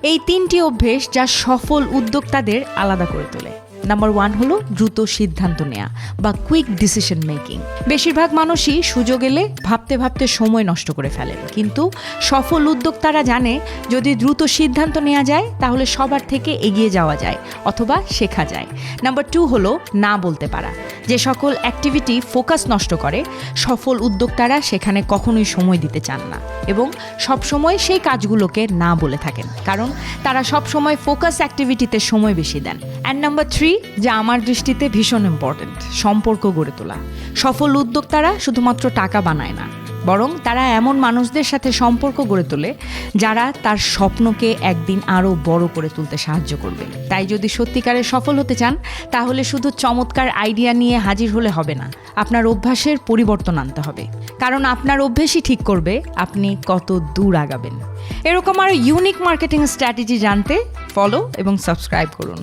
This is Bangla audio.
এই 3টি অভ্যেস যা সফল উদ্যোক্তাদের আলাদা করে তোলে। নাম্বার 1 হলো দ্রুত সিদ্ধান্ত নেওয়া বা কুইক ডিসিশন মেকিং। বেশিরভাগ মানুষই সুযোগ এলে ভাবতে ভাবতে সময় নষ্ট করে ফেলেন, কিন্তু সফল উদ্যোক্তারা জানে যদি দ্রুত সিদ্ধান্ত নেওয়া যায় তাহলে সবার থেকে এগিয়ে যাওয়া যায় অথবা শেখা যায়। নাম্বার 2 হলো না বলতে পারা। যে সকল অ্যাক্টিভিটি ফোকাস নষ্ট করে সফল উদ্যোক্তারা সেখানে কখনোই সময় দিতে চান না এবং সবসময় সেই কাজগুলোকে না বলে থাকেন, কারণ তারা সবসময় ফোকাস অ্যাক্টিভিটিতে সময় বেশি দেন। অ্যান্ড নাম্বার 3, যা আমার দৃষ্টিতে ভীষণ ইম্পর্ট্যান্ট, সম্পর্ক গড়ে তোলা। সফল উদ্যোক্তারা শুধুমাত্র টাকা বানায় না, বরং তারা এমন মানুষদের সাথে সম্পর্ক গড়ে তোলে যারা তার স্বপ্নকে একদিন আরও বড় করে তুলতে সাহায্য করবে। তাই যদি সত্যিকারের সফল হতে চান তাহলে শুধু চমৎকার আইডিয়া নিয়ে হাজির হলে হবে না, আপনার অভ্যাসের পরিবর্তন আনতে হবে, কারণ আপনার অভ্যাসই ঠিক করবে আপনি কত দূর আগাবেন। এরকম আরও ইউনিক মার্কেটিং স্ট্র্যাটেজি জানতে ফলো এবং সাবস্ক্রাইব করুন।